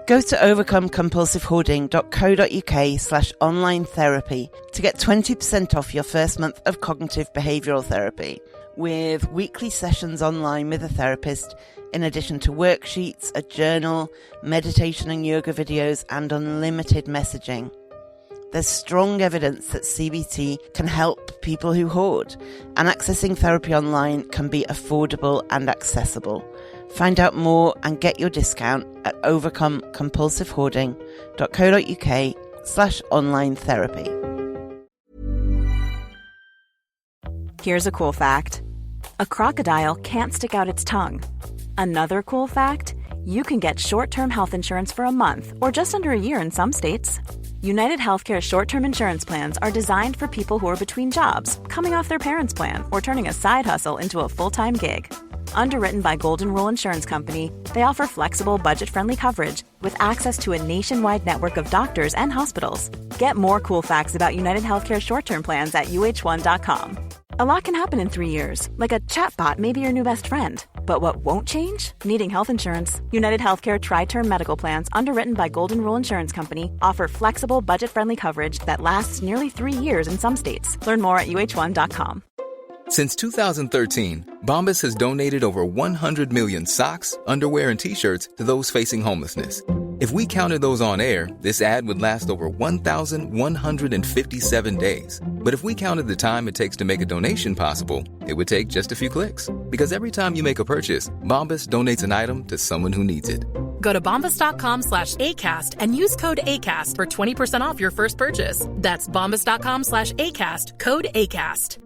Go to overcomecompulsivehoarding.co.uk/online therapy to get 20% off your first month of cognitive behavioural therapy, with weekly sessions online with a therapist, in addition to worksheets, a journal, meditation and yoga videos, and unlimited messaging. There's strong evidence that CBT can help people who hoard, and accessing therapy online can be affordable and accessible. Find out more and get your discount at overcomecompulsivehoarding.co.uk/online therapy. Here's a cool fact. A crocodile can't stick out its tongue. Another cool fact, you can get short-term health insurance for a month or just under a year in some states. United Healthcare short-term insurance plans are designed for people who are between jobs, coming off their parents' plan, or turning a side hustle into a full-time gig. Underwritten by Golden Rule Insurance Company, they offer flexible, budget-friendly coverage with access to a nationwide network of doctors and hospitals. Get more cool facts about United Healthcare short-term plans at uh1.com. A lot can happen in 3 years, like a chatbot may be your new best friend. But what won't change? Needing health insurance. United Healthcare Tri-Term Medical Plans, underwritten by Golden Rule Insurance Company, offer flexible, budget-friendly coverage that lasts nearly 3 years in some states. Learn more at uh1.com. Since 2013, Bombas has donated over 100 million socks, underwear, and T-shirts to those facing homelessness. If we counted those on air, this ad would last over 1,157 days. But if we counted the time it takes to make a donation possible, it would take just a few clicks. Because every time you make a purchase, Bombas donates an item to someone who needs it. Go to bombas.com/ACAST and use code ACAST for 20% off your first purchase. That's bombas.com/ACAST, code ACAST.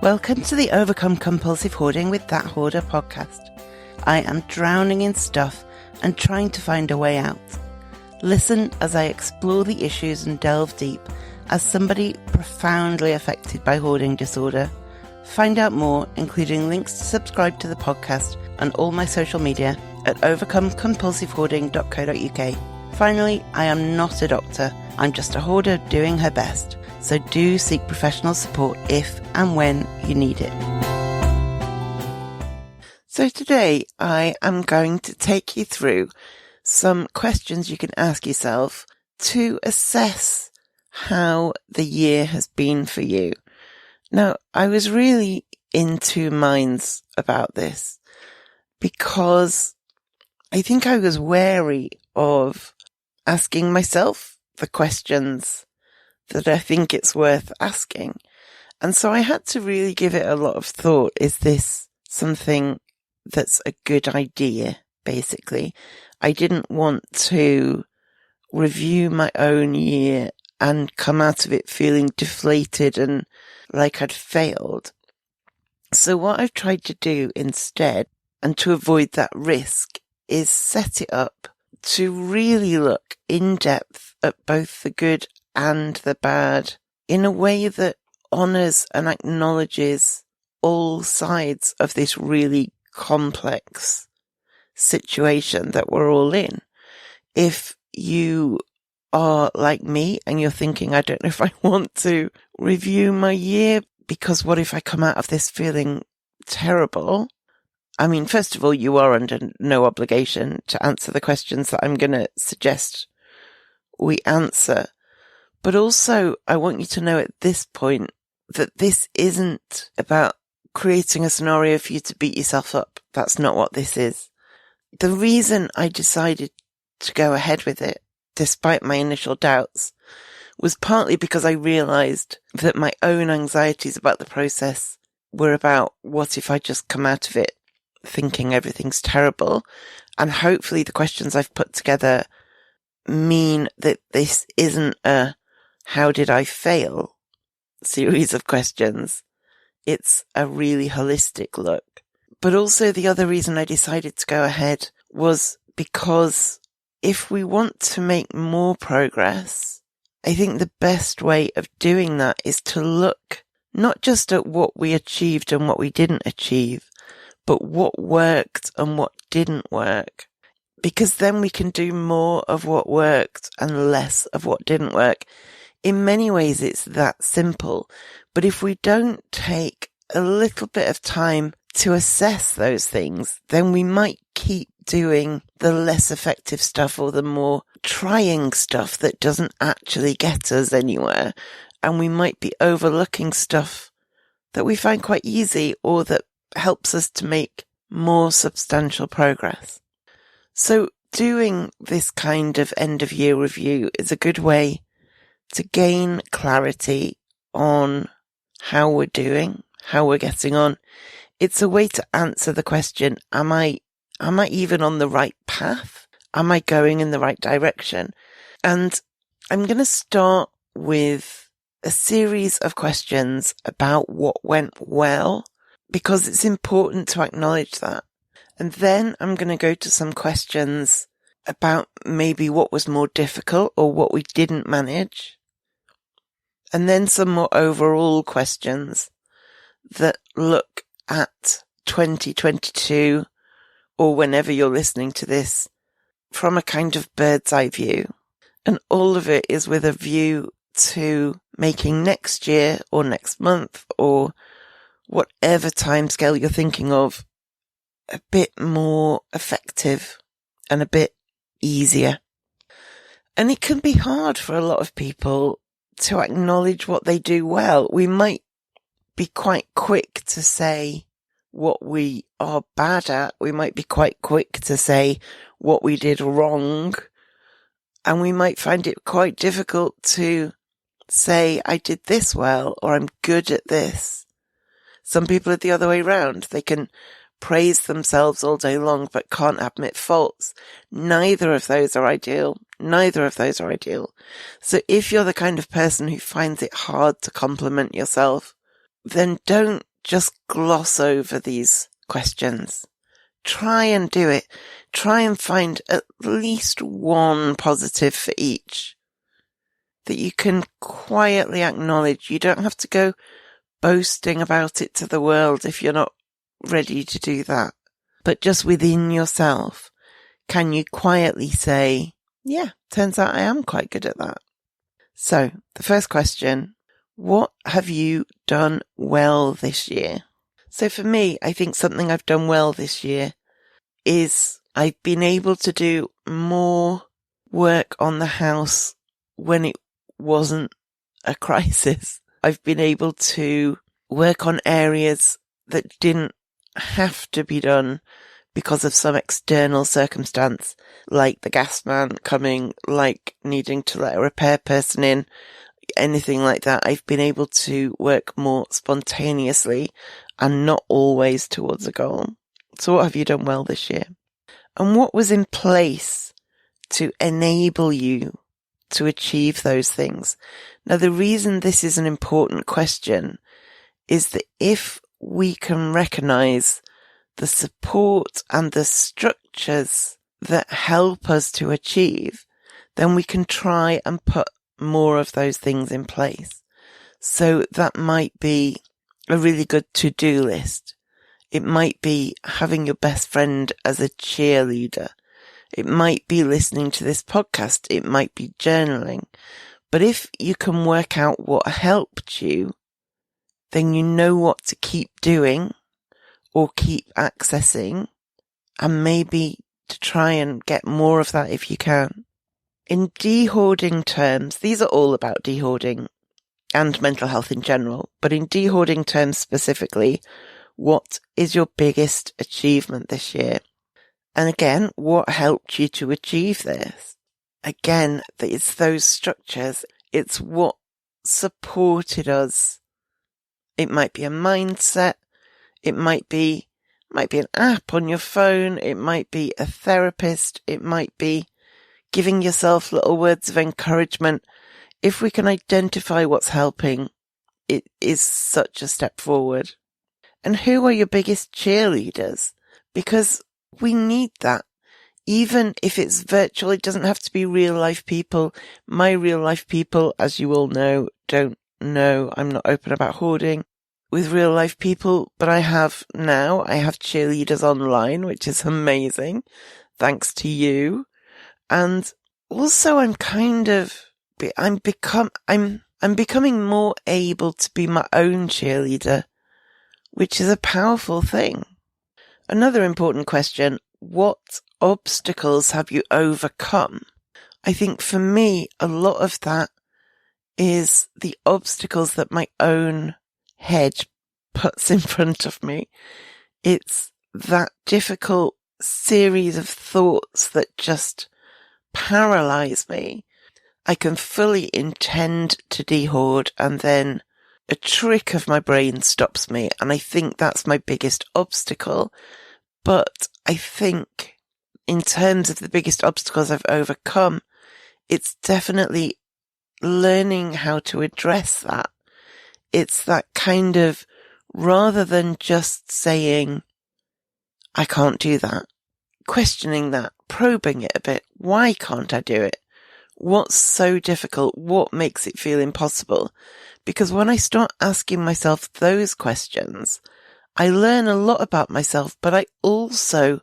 Welcome to the Overcome Compulsive Hoarding with That Hoarder podcast. I am drowning in stuff and trying to find a way out. Listen as I explore the issues and delve deep as somebody profoundly affected by hoarding disorder. Find out more, including links to subscribe to the podcast and all my social media at overcomecompulsivehoarding.co.uk. Finally, I am not a doctor. I'm just a hoarder doing her best. So do seek professional support if and when you need it. So today I am going to take you through some questions you can ask yourself to assess how the year has been for you. Now, I was really in two minds about this because I think I was wary of asking myself the questions that I think it's worth asking. And so I had to really give it a lot of thought. Is this something that's a good idea, basically? I didn't want to review my own year and come out of it feeling deflated and like I'd failed. So what I've tried to do instead, and to avoid that risk, is set it up to really look in depth at both the good and the bad in a way that honours and acknowledges all sides of this really complex situation that we're all in. If you are like me and you're thinking, I don't know if I want to review my year because what if I come out of this feeling terrible? I mean, first of all, you are under no obligation to answer the questions that I'm going to suggest we answer. But also, I want you to know at this point that this isn't about creating a scenario for you to beat yourself up. That's not what this is. The reason I decided to go ahead with it, despite my initial doubts, was partly because I realised that my own anxieties about the process were about what if I just come out of it thinking everything's terrible. And hopefully the questions I've put together mean that this isn't a how did I fail series of questions. It's a really holistic look. But also the other reason I decided to go ahead was because if we want to make more progress, I think the best way of doing that is to look not just at what we achieved and what we didn't achieve, but what worked and what didn't work. Because then we can do more of what worked and less of what didn't work. In many ways, it's that simple. But if we don't take a little bit of time to assess those things, then we might keep doing the less effective stuff or the more trying stuff that doesn't actually get us anywhere. And we might be overlooking stuff that we find quite easy or that helps us to make more substantial progress. So doing this kind of end of year review is a good way to gain clarity on how we're doing, how we're getting on. It's a way to answer the question, am I even on the right path? Am I going in the right direction? And I'm going to start with a series of questions about what went well, because it's important to acknowledge that. And then I'm going to go to some questions about maybe what was more difficult or what we didn't manage. And then some more overall questions that look at 2022, or whenever you're listening to this, from a kind of bird's eye view. And all of it is with a view to making next year or next month or whatever timescale you're thinking of a bit more effective and a bit easier. And it can be hard for a lot of people to acknowledge what they do well. We might be quite quick to say what we are bad at. We might be quite quick to say what we did wrong. And we might find it quite difficult to say, I did this well, or I'm good at this. Some people are the other way around. They can praise themselves all day long, but can't admit faults. Neither of those are ideal. So if you're the kind of person who finds it hard to compliment yourself, then don't just gloss over these questions. Try and do it. Try and find at least one positive for each that you can quietly acknowledge. You don't have to go boasting about it to the world if you're not ready to do that. But just within yourself, can you quietly say, yeah, turns out I am quite good at that. So the first question, what have you done well this year? So for me, I think something I've done well this year is I've been able to do more work on the house when it wasn't a crisis. I've been able to work on areas that didn't have to be done because of some external circumstance, like the gas man coming, like needing to let a repair person in, anything like that. I've been able to work more spontaneously and not always towards a goal. So what have you done well this year? And what was in place to enable you to achieve those things? Now, the reason this is an important question is that if we can recognize the support and the structures that help us to achieve, then we can try and put more of those things in place. So that might be a really good to-do list. It might be having your best friend as a cheerleader. It might be listening to this podcast. It might be journaling. But if you can work out what helped you, then you know what to keep doing or keep accessing, and maybe to try and get more of that if you can. In de-hoarding terms, these are all about de-hoarding and mental health in general, but in de-hoarding terms specifically, what is your biggest achievement this year? And again, what helped you to achieve this? Again, it's those structures. It's what supported us. It might be a mindset. It might be an app on your phone. It might be a therapist. It might be giving yourself little words of encouragement. If we can identify what's helping, it is such a step forward. And who are your biggest cheerleaders? Because we need that. Even if it's virtual, it doesn't have to be real life people. My real life people, as you all know, don't know I'm not open about hoarding with real life people, but I have cheerleaders online, which is amazing. Thanks to you. And also I'm becoming more able to be my own cheerleader which is a powerful thing. Another important question, what obstacles have you overcome? I think for me, a lot of that is the obstacles that my own head puts in front of me. It's that difficult series of thoughts that just paralyze me. I can fully intend to dehoard and then a trick of my brain stops me, and I think that's my biggest obstacle. But I think in terms of the biggest obstacles I've overcome, it's definitely learning how to address that. It's that kind of, rather than just saying, I can't do that, questioning that, probing it a bit. Why can't I do it? What's so difficult? What makes it feel impossible? Because when I start asking myself those questions, I learn a lot about myself, but I also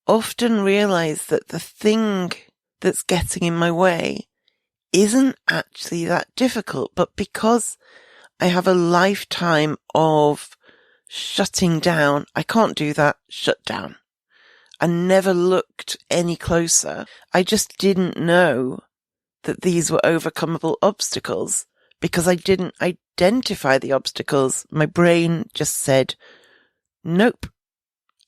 often realize that the thing that's getting in my way isn't actually that difficult, but because I have a lifetime of shutting down, I can't do that, shut down. I never looked any closer. I just didn't know that these were overcomable obstacles because I didn't identify the obstacles. My brain just said, nope,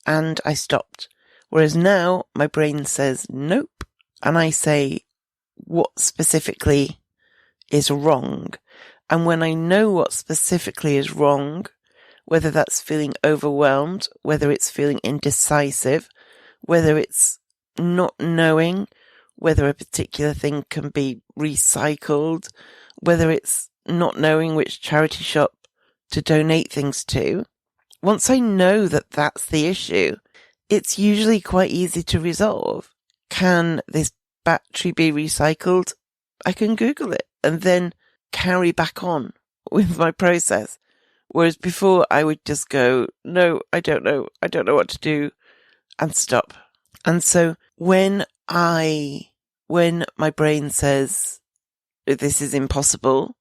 and I stopped. Whereas now my brain says, nope, and I say, what specifically is wrong? And when I know what specifically is wrong, whether that's feeling overwhelmed, whether it's feeling indecisive, whether it's not knowing whether a particular thing can be recycled, whether it's not knowing which charity shop to donate things to, once I know that that's the issue, it's usually quite easy to resolve. Can this battery be recycled? I can Google it and then carry back on with my process. Whereas before I would just go, no, I don't know what to do, and stop. And so when my brain says this is impossible,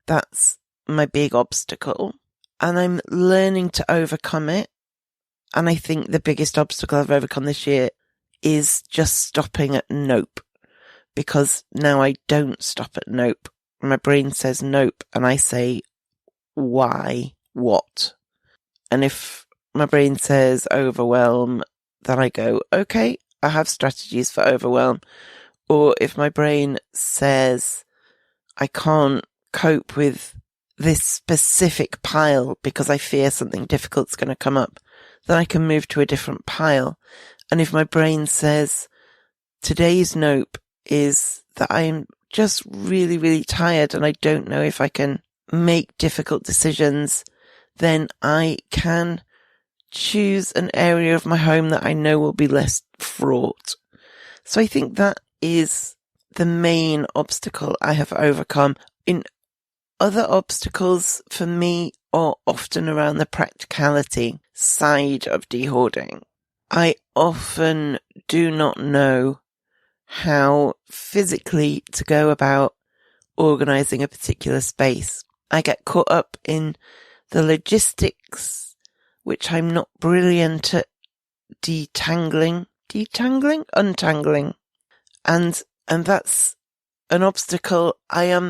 that's my big obstacle, and I'm learning to overcome it. And I think the biggest obstacle I've overcome this year is just stopping at nope, because now I don't stop at nope. My brain says nope, and I say, why? What? And if my brain says overwhelm, then I go, okay, I have strategies for overwhelm. Or if my brain says I can't cope with this specific pile because I fear something difficult's going to come up, then I can move to a different pile. And if my brain says today's nope is that I'm just really, really tired and I don't know if I can make difficult decisions, then I can choose an area of my home that I know will be less fraught. So I think that is the main obstacle I have overcome. In other obstacles for me are often around the practicality side of dehoarding. I often do not know how physically to go about organizing a particular space. I get caught up in the logistics, which I'm not brilliant at untangling. And that's an obstacle I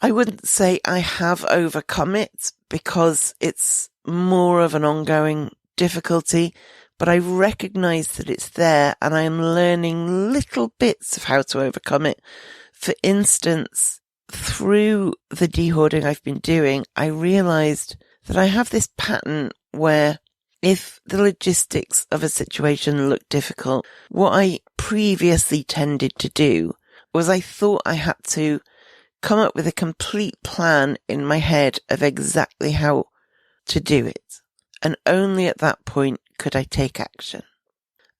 wouldn't say I have overcome it because it's more of an ongoing difficulty, but I recognize that it's there and I am learning little bits of how to overcome it. For instance, through the dehoarding I've been doing, I realized that I have this pattern where if the logistics of a situation look difficult, what I previously tended to do was I thought I had to come up with a complete plan in my head of exactly how to do it. And only at that point could I take action.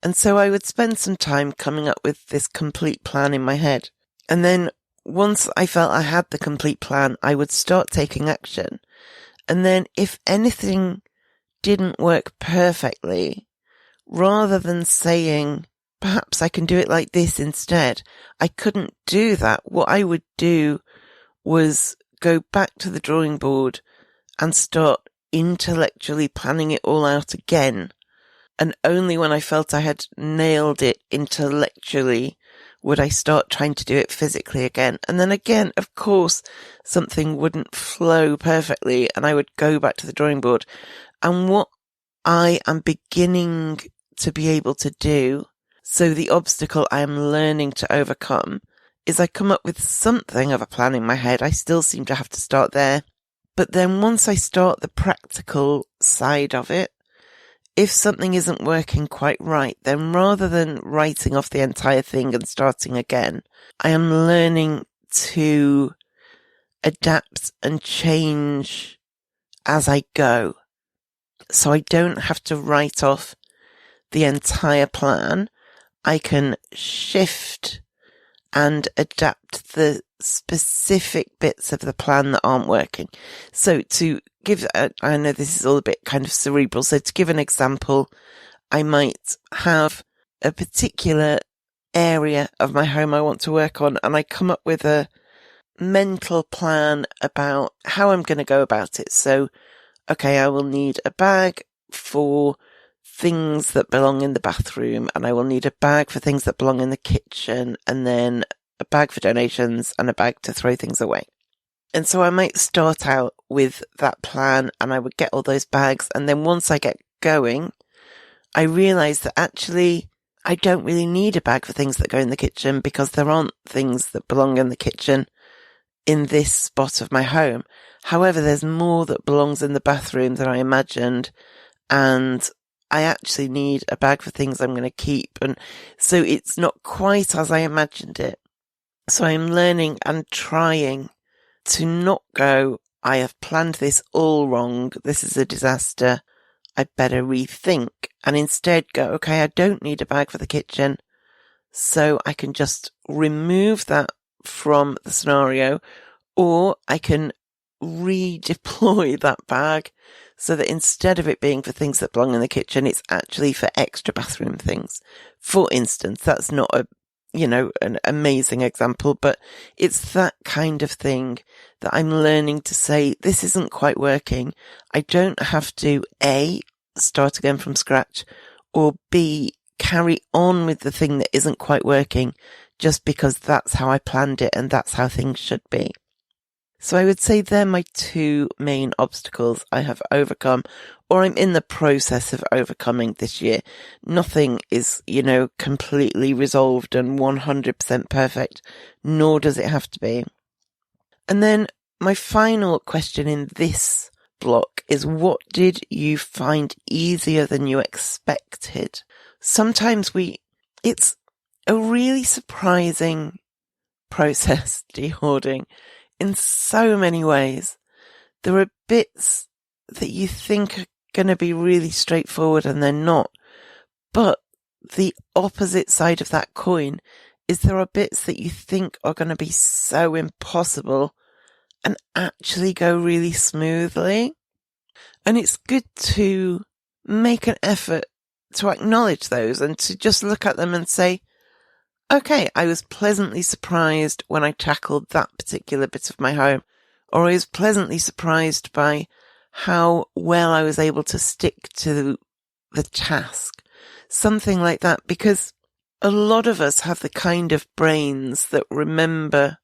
And so I would spend some time coming up with this complete plan in my head. And then once I felt I had the complete plan, I would start taking action. And then if anything didn't work perfectly, rather than saying, perhaps I can do it like this instead, I couldn't do that. What I would do was go back to the drawing board and start intellectually planning it all out again. And only when I felt I had nailed it intellectually would I start trying to do it physically again. And then again, of course, something wouldn't flow perfectly and I would go back to the drawing board. And what I am beginning to be able to do, so the obstacle I am learning to overcome, is I come up with something of a plan in my head. I still seem to have to start there. But then once I start the practical side of it, if something isn't working quite right, then rather than writing off the entire thing and starting again, I am learning to adapt and change as I go. So I don't have to write off the entire plan. I can shift and adapt the specific bits of the plan that aren't working. So to give, I know this is all a bit kind of cerebral, so to give an example, I might have a particular area of my home I want to work on, and I come up with a mental plan about how I'm going to go about it. So, okay, I will need a bag for things that belong in the bathroom, and I will need a bag for things that belong in the kitchen, and then a bag for donations and a bag to throw things away. And so I might start out with that plan and I would get all those bags. And then once I get going, I realize that actually I don't really need a bag for things that go in the kitchen because there aren't things that belong in the kitchen in this spot of my home. However, there's more that belongs in the bathroom than I imagined. And I actually need a bag for things I'm going to keep. And so it's not quite as I imagined it. So I'm learning and trying to not go, I have planned this all wrong. This is a disaster. I'd better rethink, and instead go, okay, I don't need a bag for the kitchen. So I can just remove that from the scenario, or I can redeploy that bag so that instead of it being for things that belong in the kitchen, it's actually for extra bathroom things. For instance, that's not an amazing example, but it's that kind of thing that I'm learning to say, this isn't quite working. I don't have to A, start again from scratch, or B, carry on with the thing that isn't quite working just because that's how I planned it and that's how things should be. So I would say they're my two main obstacles I have overcome, or I'm in the process of overcoming this year. Nothing is, completely resolved and 100% perfect, nor does it have to be. And then my final question in this block is, what did you find easier than you expected? Sometimes it's a really surprising process, de-hoarding. In so many ways, there are bits that you think are going to be really straightforward and they're not. But the opposite side of that coin is there are bits that you think are going to be so impossible and actually go really smoothly. And it's good to make an effort to acknowledge those and to just look at them and say, okay, I was pleasantly surprised when I tackled that particular bit of my home, or I was pleasantly surprised by how well I was able to stick to the task. Something like that, because a lot of us have the kind of brains that remember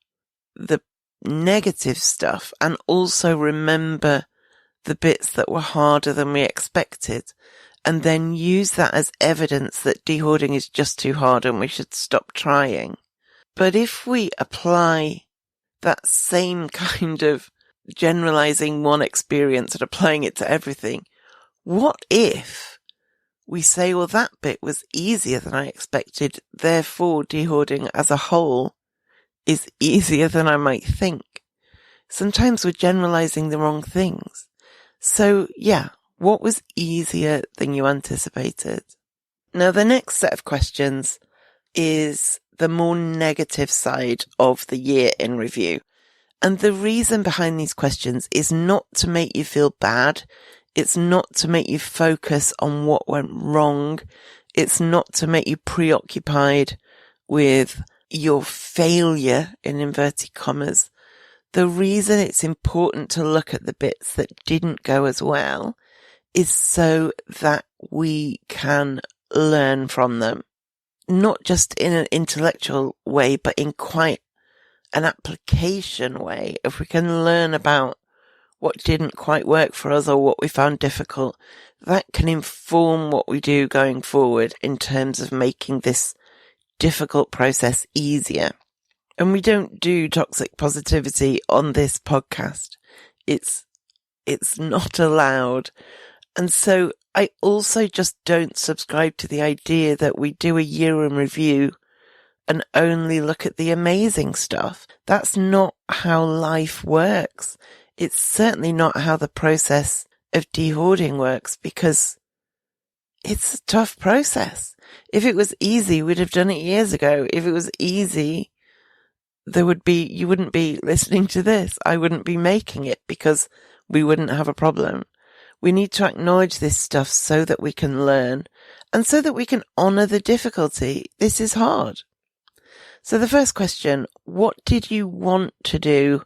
the negative stuff and also remember the bits that were harder than we expected, and then use that as evidence that de-hoarding is just too hard and we should stop trying. But if we apply that same kind of generalizing one experience and applying it to everything, what if we say, well, that bit was easier than I expected, therefore de-hoarding as a whole is easier than I might think? Sometimes we're generalizing the wrong things. So yeah, what was easier than you anticipated? Now, the next set of questions is the more negative side of the year in review. And the reason behind these questions is not to make you feel bad. It's not to make you focus on what went wrong. It's not to make you preoccupied with your failure, in inverted commas. The reason it's important to look at the bits that didn't go as well is so that we can learn from them. Not just in an intellectual way, but in quite an application way. If we can learn about what didn't quite work for us or what we found difficult, that can inform what we do going forward in terms of making this difficult process easier. And we don't do toxic positivity on this podcast. It's not allowed. And so I also just don't subscribe to the idea that we do a year in review and only look at the amazing stuff. That's not how life works. It's certainly not how the process of de-hoarding works, because it's a tough process. If it was easy, we'd have done it years ago. If it was easy, you wouldn't be listening to this. I wouldn't be making it because we wouldn't have a problem. We need to acknowledge this stuff so that we can learn and so that we can honour the difficulty. This is hard. So the first question, what did you want to do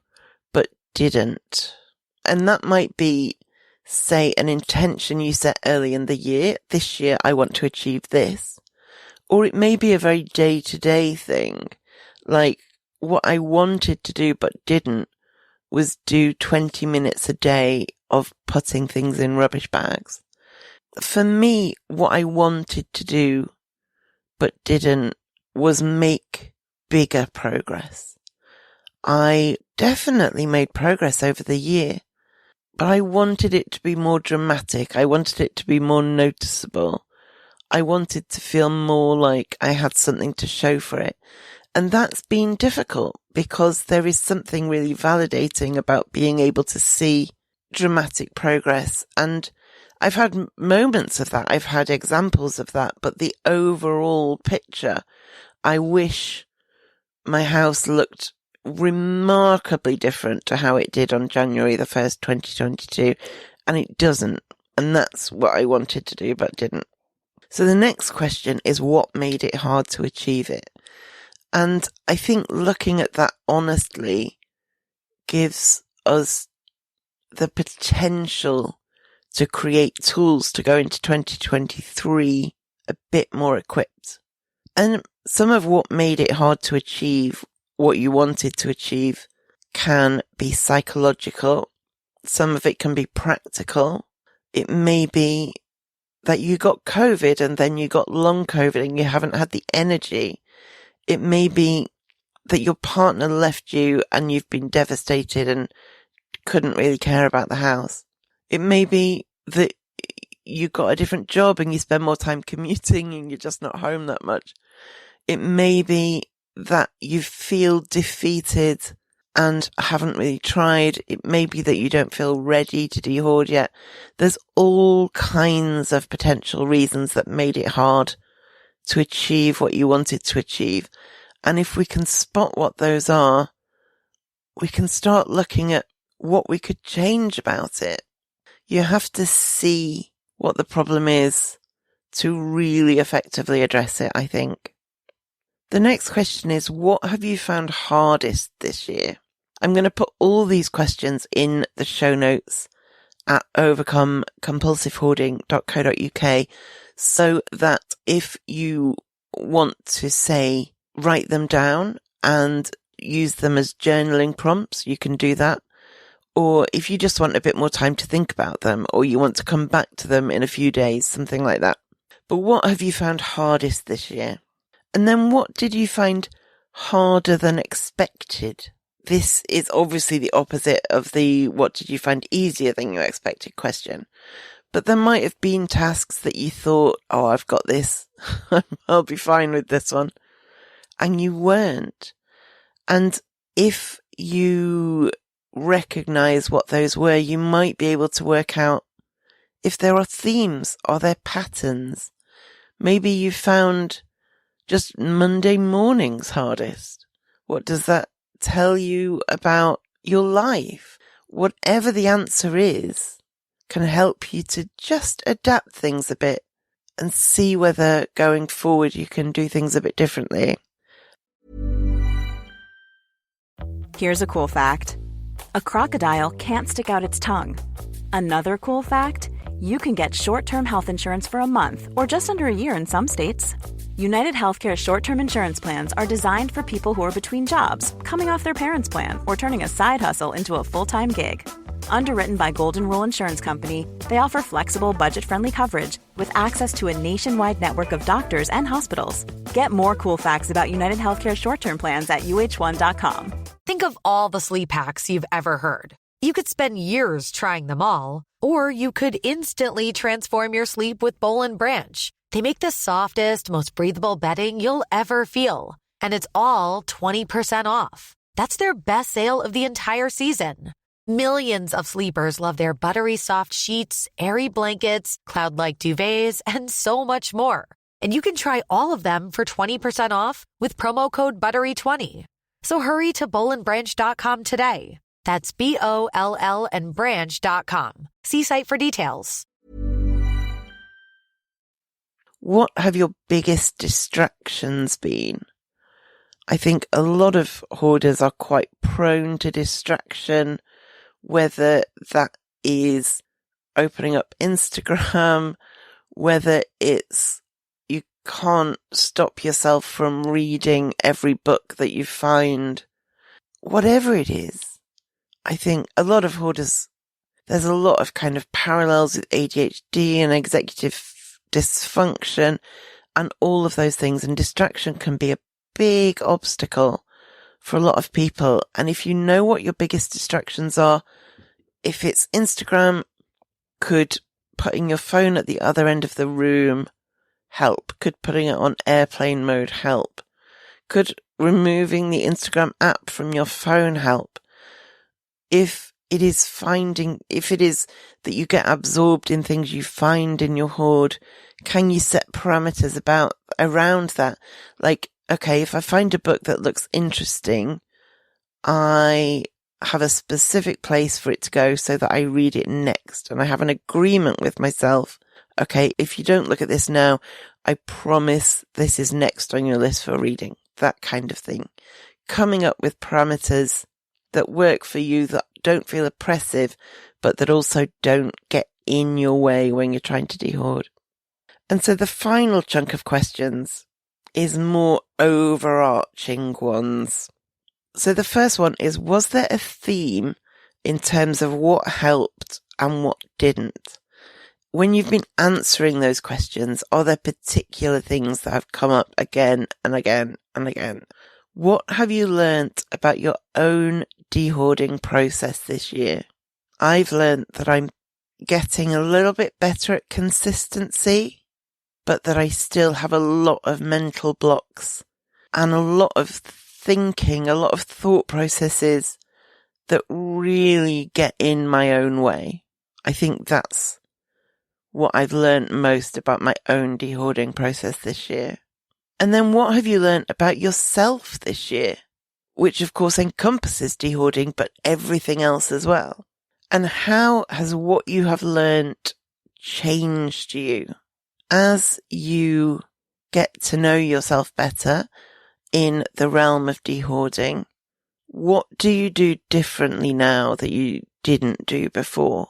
but didn't? And that might be, say, an intention you set early in the year. This year I want to achieve this. Or it may be a very day-to-day thing, like what I wanted to do but didn't was do 20 minutes a day of putting things in rubbish bags. For me, what I wanted to do but didn't was make bigger progress. I definitely made progress over the year, but I wanted it to be more dramatic. I wanted it to be more noticeable. I wanted to feel more like I had something to show for it. And that's been difficult because there is something really validating about being able to see dramatic progress. And I've had moments of that. I've had examples of that. But the overall picture, I wish my house looked remarkably different to how it did on January the 1st, 2022. And it doesn't. And that's what I wanted to do, but didn't. So the next question is, what made it hard to achieve it? And I think looking at that honestly gives us the potential to create tools to go into 2023 a bit more equipped. And some of what made it hard to achieve what you wanted to achieve can be psychological. Some of it can be practical. It may be that you got COVID and then you got long COVID and you haven't had the energy. It may be that your partner left you and you've been devastated and couldn't really care about the house. It may be that you got a different job and you spend more time commuting and you're just not home that much. It may be that you feel defeated and haven't really tried. It may be that you don't feel ready to de-hoard yet. There's all kinds of potential reasons that made it hard to achieve what you wanted to achieve. And if we can spot what those are, we can start looking at what we could change about it. You have to see what the problem is to really effectively address it, I think. The next question is, what have you found hardest this year? I'm going to put all these questions in the show notes at overcomecompulsivehoarding.co.uk so that if you want to, say, write them down and use them as journaling prompts, you can do that. Or if you just want a bit more time to think about them, or you want to come back to them in a few days, something like that. But what have you found hardest this year? And then what did you find harder than expected? This is obviously the opposite of the what did you find easier than you expected question. But there might have been tasks that you thought, oh, I've got this. I'll be fine with this one. And you weren't. And if you recognize what those were, you might be able to work out if there are themes, are there patterns. Maybe you found just Monday mornings hardest. What does that tell you about your life? Whatever the answer is can help you to just adapt things a bit and see whether going forward you can do things a bit differently. Here's a cool fact. A crocodile can't stick out its tongue. Another cool fact, you can get short-term health insurance for a month or just under a year in some states. United Healthcare short-term insurance plans are designed for people who are between jobs, coming off their parents' plan, or turning a side hustle into a full-time gig. Underwritten by Golden Rule Insurance Company, they offer flexible, budget-friendly coverage with access to a nationwide network of doctors and hospitals. Get more cool facts about United Healthcare short-term plans at uh1.com. Think of all the sleep hacks you've ever heard. You could spend years trying them all, or you could instantly transform your sleep with Bowl & Branch. They make the softest, most breathable bedding you'll ever feel. And it's all 20% off. That's their best sale of the entire season. Millions of sleepers love their buttery soft sheets, airy blankets, cloud-like duvets, and so much more. And you can try all of them for 20% off with promo code BUTTERY20. So hurry to bowlandbranch.com today. That's BOLL and branch.com. See site for details. What have your biggest distractions been? I think a lot of hoarders are quite prone to distraction, whether that is opening up Instagram, whether it's you can't stop yourself from reading every book that you find, whatever it is. I think a lot of hoarders, there's a lot of kind of parallels with ADHD and executive dysfunction and all of those things, and distraction can be a big obstacle for a lot of people. And if you know what your biggest distractions are, if it's Instagram, could putting your phone at the other end of the room help? Could putting it on airplane mode help? Could removing the Instagram app from your phone help? If it is that you get absorbed in things you find in your hoard, can you set parameters around that? Like, okay, if I find a book that looks interesting, I have a specific place for it to go so that I read it next. And I have an agreement with myself. Okay, if you don't look at this now, I promise this is next on your list for reading. That kind of thing. Coming up with parameters that work for you, that don't feel oppressive, but that also don't get in your way when you're trying to dehoard. And so the final chunk of questions is more overarching ones. So the first one is, was there a theme in terms of what helped and what didn't? When you've been answering those questions, are there particular things that have come up again and again and again? What have you learnt about your own dehoarding process this year? I've learnt that I'm getting a little bit better at consistency, but that I still have a lot of mental blocks and a lot of thinking, a lot of thought processes that really get in my own way. I think that's what I've learnt most about my own dehoarding process this year. And then what have you learnt about yourself this year? Which of course encompasses dehoarding, but everything else as well. And how has what you have learnt changed you? As you get to know yourself better in the realm of dehoarding, what do you do differently now that you didn't do before?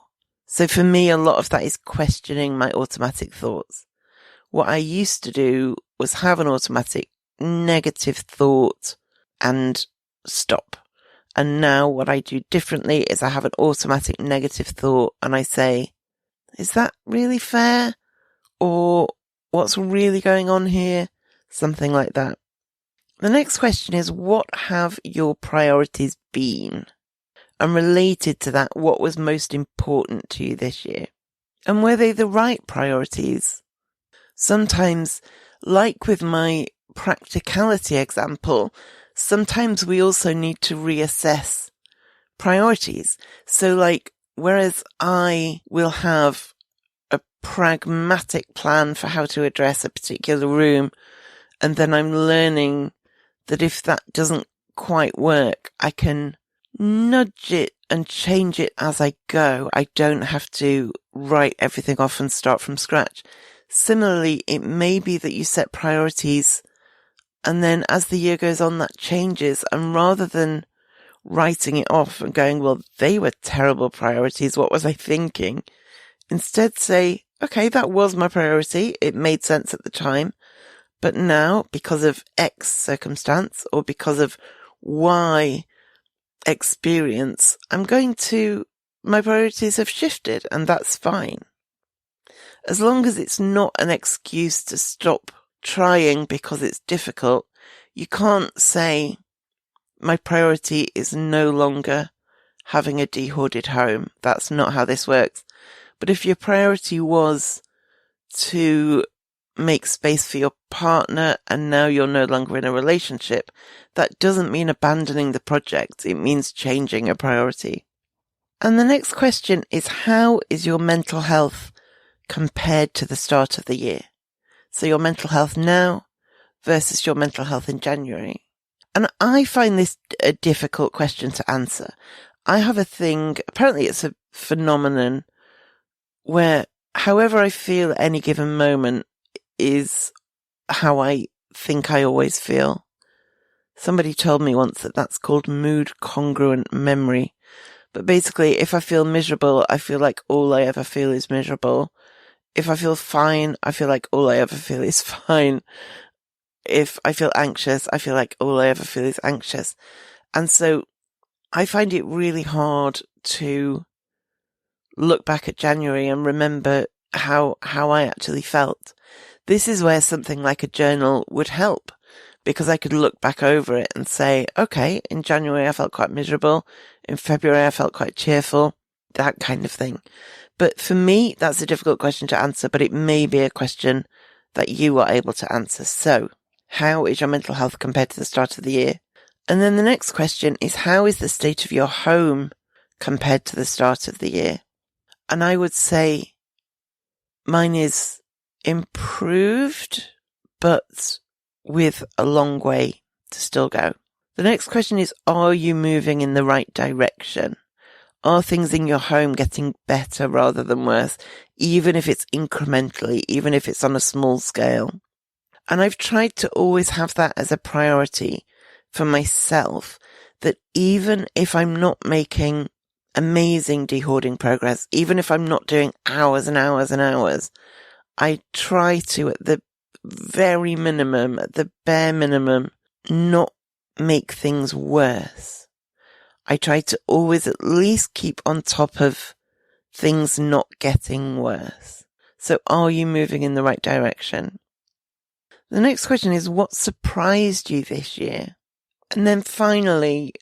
So for me, a lot of that is questioning my automatic thoughts. What I used to do was have an automatic negative thought and stop. And now what I do differently is I have an automatic negative thought and I say, is that really fair? Or what's really going on here? Something like that. The next question is, what have your priorities been? And related to that, what was most important to you this year? And were they the right priorities? Sometimes, like with my practicality example, sometimes we also need to reassess priorities. So like, whereas I will have a pragmatic plan for how to address a particular room, and then I'm learning that if that doesn't quite work, I can nudge it and change it as I go. I don't have to write everything off and start from scratch. Similarly, it may be that you set priorities and then as the year goes on, that changes. And rather than writing it off and going, well, they were terrible priorities. What was I thinking? Instead say, okay, that was my priority. It made sense at the time. But now, because of X circumstance or because of Y experience, my priorities have shifted, and that's fine. As long as it's not an excuse to stop trying because it's difficult, you can't say, my priority is no longer having a dehoarded home. That's not how this works. But if your priority was to make space for your partner and now you're no longer in a relationship, that doesn't mean abandoning the project. It means changing a priority. And the next question is, how is your mental health compared to the start of the year? So your mental health now versus your mental health in January. And I find this a difficult question to answer. I have a thing, apparently it's a phenomenon, where however I feel at any given moment is how I think I always feel. Somebody told me once that that's called mood congruent memory. But basically, if I feel miserable, I feel like all I ever feel is miserable. If I feel fine, I feel like all I ever feel is fine. If I feel anxious, I feel like all I ever feel is anxious. And so I find it really hard to look back at January and remember how I actually felt. This is where something like a journal would help, because I could look back over it and say, okay, in January I felt quite miserable. In February I felt quite cheerful, that kind of thing. But for me, that's a difficult question to answer, but it may be a question that you are able to answer. So, how is your mental health compared to the start of the year? And then the next question is, how is the state of your home compared to the start of the year? And I would say mine is improved, but with a long way to still go. The next question is, are you moving in the right direction? Are things in your home getting better rather than worse, even if it's incrementally, even if it's on a small scale? And I've tried to always have that as a priority for myself, that even if I'm not making amazing dehoarding progress, even if I'm not doing hours and hours and hours, I try to, at the very minimum, at the bare minimum, not make things worse. I try to always at least keep on top of things not getting worse. So are you moving in the right direction? The next question is, what surprised you this year? And then finally,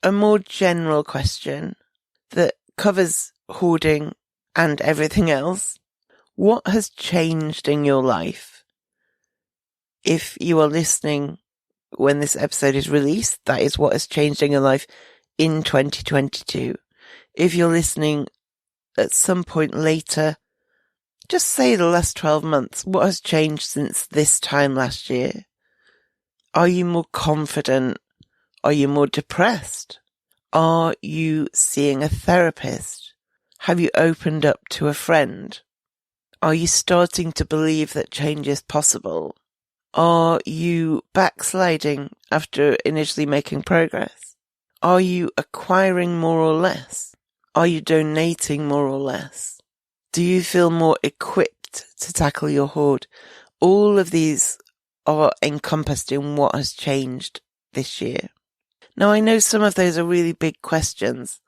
a more general question that covers hoarding and everything else. What has changed in your life? If you are listening when this episode is released, that is what has changed in your life in 2022. If you're listening at some point later, just say the last 12 months. What has changed since this time last year? Are you more confident? Are you more depressed? Are you seeing a therapist? Have you opened up to a friend? Are you starting to believe that change is possible? Are you backsliding after initially making progress? Are you acquiring more or less? Are you donating more or less? Do you feel more equipped to tackle your hoard? All of these are encompassed in what has changed this year. Now, I know some of those are really big questions,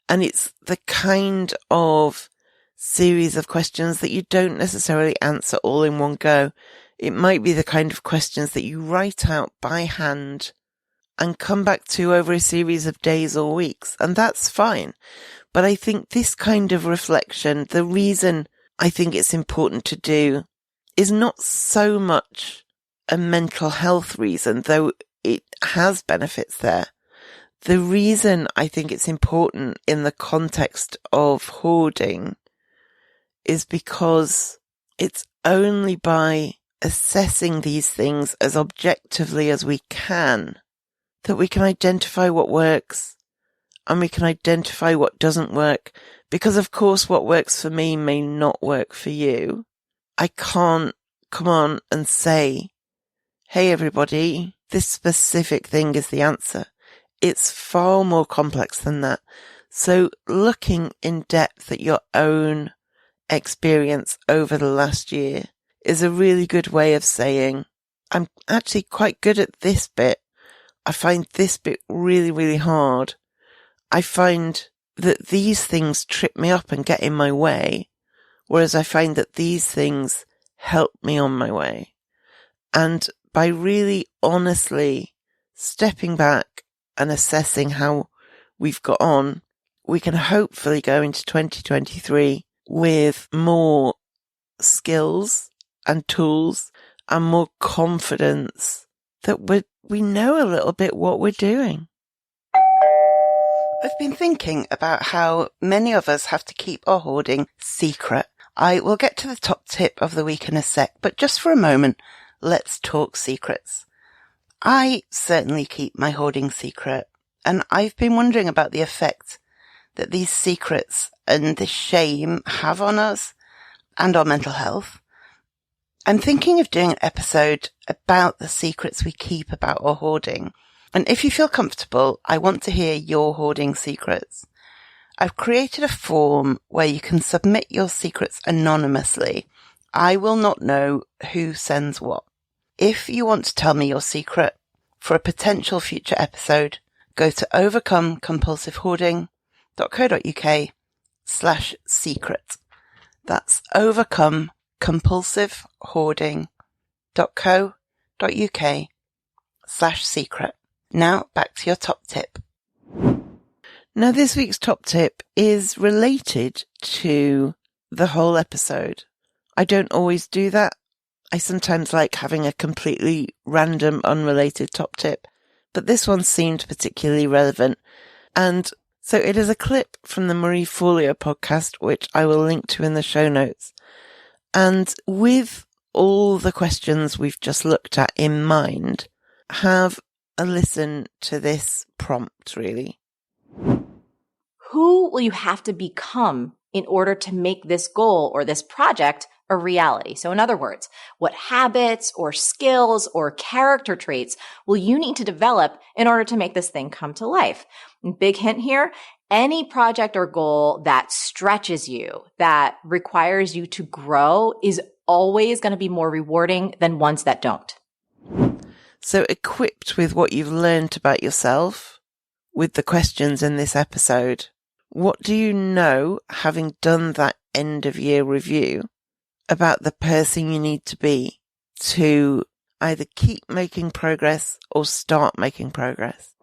and it's the kind of series of questions that you don't necessarily answer all in one go. It might be the kind of questions that you write out by hand and come back to over a series of days or weeks, and that's fine. But I think this kind of reflection, the reason I think it's important to do, is not so much a mental health reason, though it has benefits there. The reason I think it's important in the context of hoarding is because it's only by assessing these things as objectively as we can that we can identify what works and we can identify what doesn't work. Because of course what works for me may not work for you. I can't come on and say, hey everybody, this specific thing is the answer. it's far more complex than that. So looking in depth at your own experience over the last year is a really good way of saying, I'm actually quite good at this bit. I find this bit really, really hard. I find that these things trip me up and get in my way, whereas I find that these things help me on my way. And by really honestly stepping back and assessing how we've got on, we can hopefully go into 2023 with more skills and tools and more confidence that we know a little bit what we're doing. I've been thinking about how many of us have to keep our hoarding secret. I will get to the top tip of the week in a sec, but just for a moment, let's talk secrets. I certainly keep my hoarding secret, and I've been wondering about the effect that these secrets and the shame have on us and our mental health. I'm thinking of doing an episode about the secrets we keep about our hoarding. And if you feel comfortable, I want to hear your hoarding secrets. I've created a form where you can submit your secrets anonymously. I will not know who sends what. If you want to tell me your secret for a potential future episode, go to overcomecompulsivehoarding.co.uk/secret. That's overcomecompulsivehoarding.co.uk/secret. Now back to your top tip. Now this week's top tip is related to the whole episode. I don't always do that. I sometimes like having a completely random, unrelated top tip, but this one seemed particularly relevant. And so it is a clip from the Marie Forleo podcast, which I will link to in the show notes. And with all the questions we've just looked at in mind, have a listen to this prompt, really. Who will you have to become in order to make this goal or this project a reality? So in other words, what habits or skills or character traits will you need to develop in order to make this thing come to life? And big hint here, any project or goal that stretches you, that requires you to grow, is always going to be more rewarding than ones that don't. So equipped with what you've learned about yourself, with the questions in this episode, what do you know, having done that end of year review, about the person you need to be to either keep making progress or start making progress?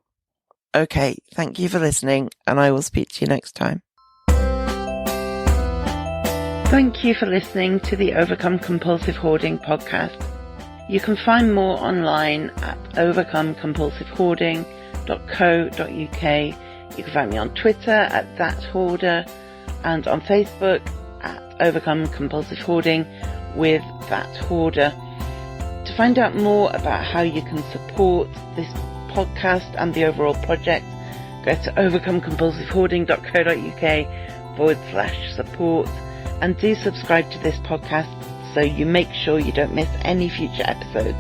Okay, thank you for listening, and I will speak to you next time. Thank you for listening to the Overcome Compulsive Hoarding podcast. You can find more online at overcomecompulsivehoarding.co.uk. You can find me on Twitter at @thathoarder and on Facebook at Overcome Compulsive Hoarding with That Hoarder. To find out more about how you can support this podcast and the overall project, go to overcomecompulsivehoarding.co.uk/support and do subscribe to this podcast so you make sure you don't miss any future episodes.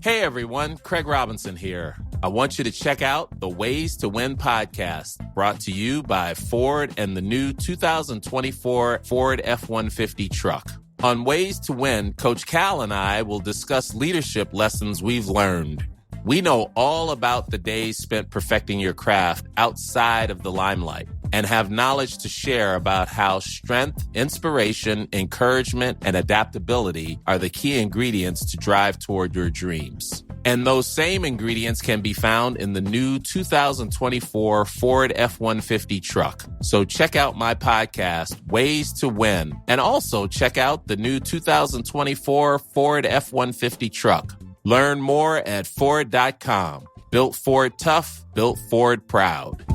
Hey everyone, Craig Robinson here. I want you to check out the Ways to Win podcast, brought to you by Ford and the new 2024 Ford F-150 truck. On Ways to Win, Coach Cal and I will discuss leadership lessons we've learned. We know all about the days spent perfecting your craft outside of the limelight and have knowledge to share about how strength, inspiration, encouragement, and adaptability are the key ingredients to drive toward your dreams. And those same ingredients can be found in the new 2024 Ford F-150 truck. So check out my podcast, Ways to Win, and also check out the new 2024 Ford F-150 truck. Learn more at Ford.com. Built Ford tough, built Ford proud.